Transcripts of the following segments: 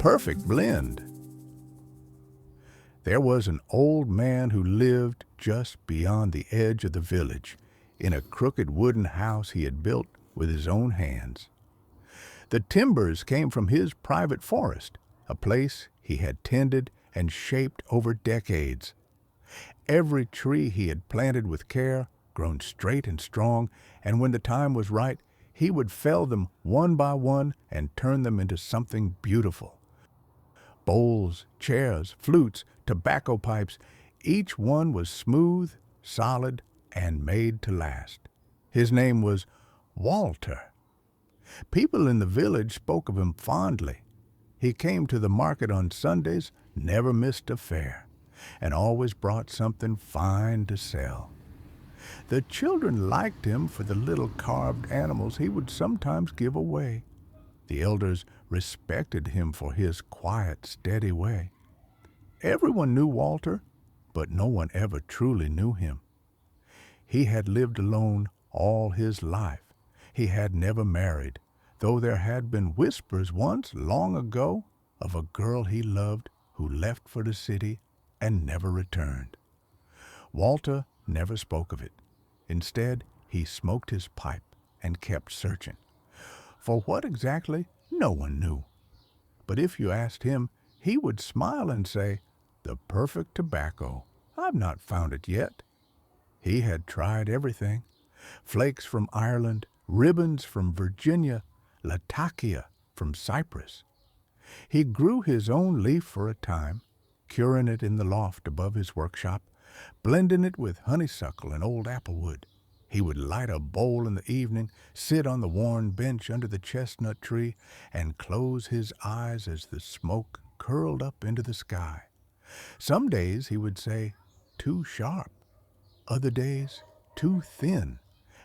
perfect blend. There was an old man who lived just beyond the edge of the village, in a crooked wooden house he had built with his own hands. The timbers came from his private forest, a place he had tended and shaped over decades. Every tree he had planted with care, grown straight and strong, and when the time was right, he would fell them one by one and turn them into something beautiful. Bowls, chairs, flutes, tobacco pipes, each one was smooth, solid, and made to last. His name was Walter. People in the village spoke of him fondly. He came to the market on Sundays, never missed a fair, and always brought something fine to sell. The children liked him for the little carved animals he would sometimes give away. The elders respected him for his quiet, steady way. Everyone knew Walter, but no one ever truly knew him. He had lived alone all his life. He had never married, though there had been whispers once, long ago, of a girl he loved who left for the city and never returned. Walter never spoke of it. Instead, he smoked his pipe and kept searching. For what exactly, no one knew. But if you asked him, he would smile and say, "The perfect tobacco. I've not found it yet." He had tried everything. Flakes from Ireland, ribbons from Virginia, Latakia from Cyprus. He grew his own leaf for a time, curing it in the loft above his workshop, blending it with honeysuckle and old applewood. He would light a bowl in the evening, sit on the worn bench under the chestnut tree, and close his eyes as the smoke curled up into the sky. Some days he would say, "Too sharp," other days, "Too thin,"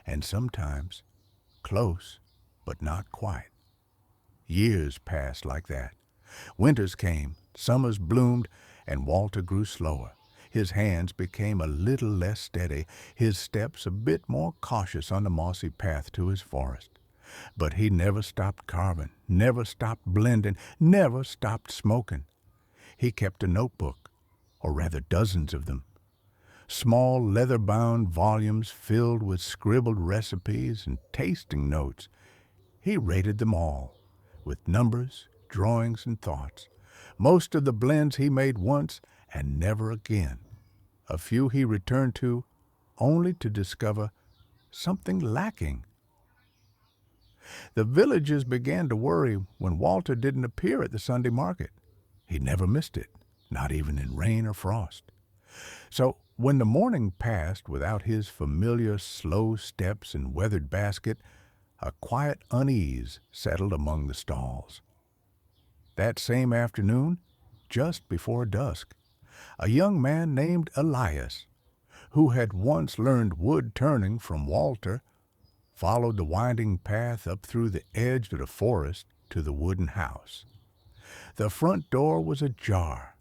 and sometimes, "Close, but not quite." Years passed like that. Winters came, summers bloomed, and Walter grew slower. His hands became a little less steady, his steps a bit more cautious on the mossy path to his forest. But he never stopped carving, never stopped blending, never stopped smoking. He kept a notebook, or rather dozens of them. Small leather-bound volumes filled with scribbled recipes and tasting notes. He rated them all, with numbers, drawings, and thoughts. Most of the blends he made once and never again. A few he returned to, only to discover something lacking. The villagers began to worry when Walter didn't appear at the Sunday market. He never missed it, not even in rain or frost. So when the morning passed without his familiar slow steps and weathered basket, a quiet unease settled among the stalls. That same afternoon, just before dusk, a young man named Elias, who had once learned wood turning from Walter, followed the winding path up through the edge of the forest to the wooden house. The front door was ajar.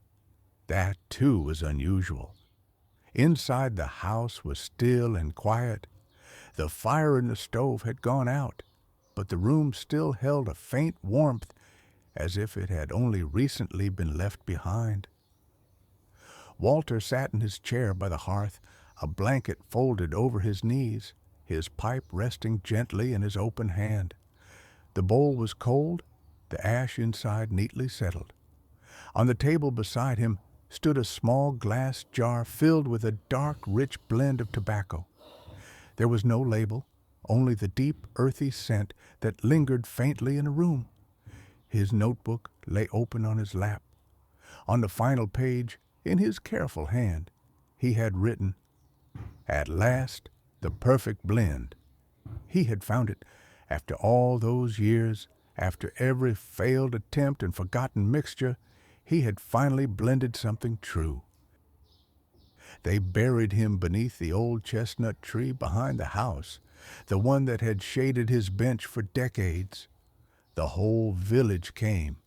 That, too, was unusual. Inside the house was still and quiet. The fire in the stove had gone out, but the room still held a faint warmth, as if it had only recently been left behind. Walter sat in his chair by the hearth, a blanket folded over his knees, his pipe resting gently in his open hand. The bowl was cold, the ash inside neatly settled. On the table beside him stood a small glass jar filled with a dark, rich blend of tobacco. There was no label, only the deep, earthy scent that lingered faintly in the room. His notebook lay open on his lap. On the final page, in his careful hand, he had written, "At last, the perfect blend." He had found it after all those years, after every failed attempt and forgotten mixture. He had finally blended something true. They buried him beneath the old chestnut tree behind the house, the one that had shaded his bench for decades. The whole village came.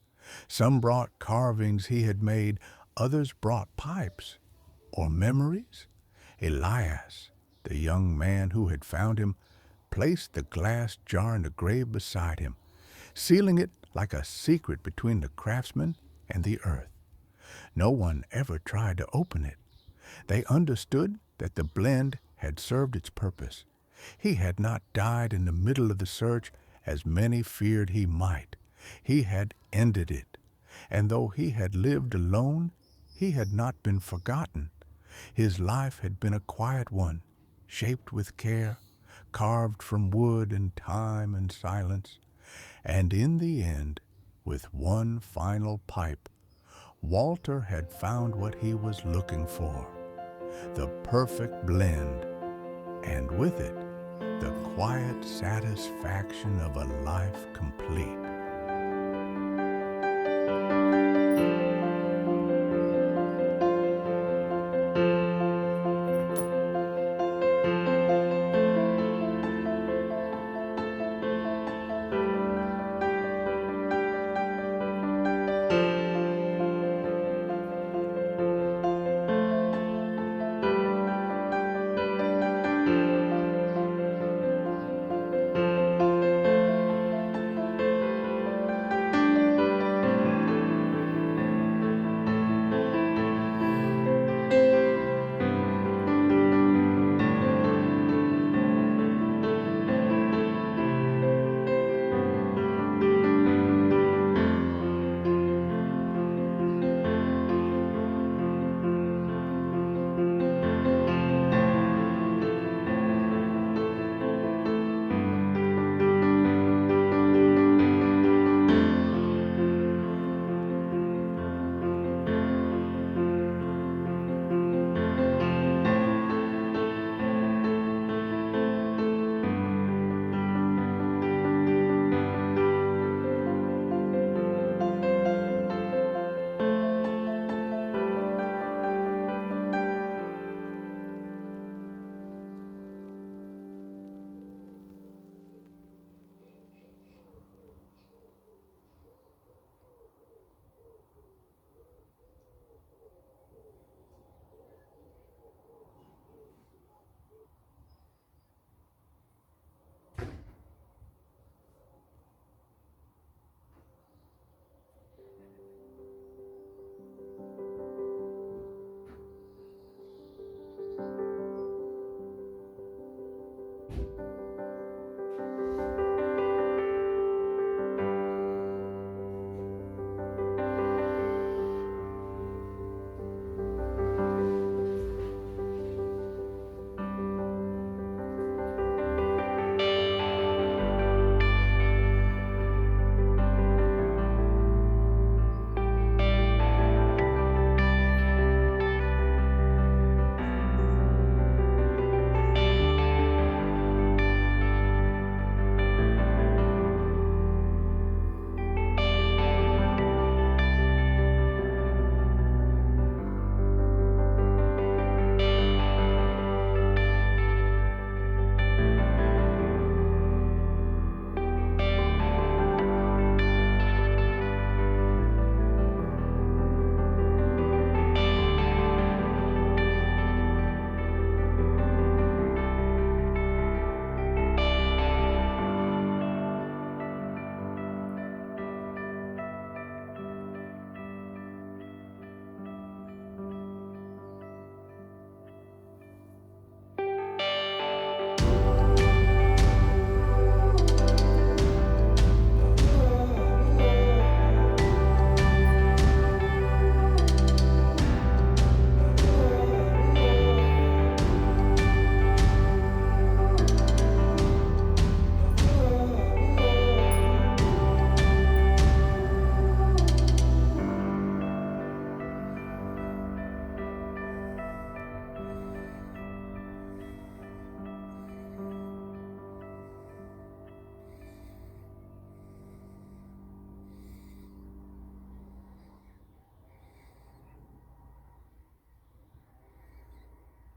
Some brought carvings he had made, others brought pipes or memories. Elias, the young man who had found him, placed the glass jar in the grave beside him, sealing it like a secret between the craftsman and the earth. No one ever tried to open it. They understood that the blend had served its purpose. He had not died in the middle of the search, as many feared he might. He had ended it. And though he had lived alone, he had not been forgotten. His life had been a quiet one, shaped with care, carved from wood and time and silence. And in the end, with one final pipe, Walter had found what he was looking for, the perfect blend, and with it, the quiet satisfaction of a life complete.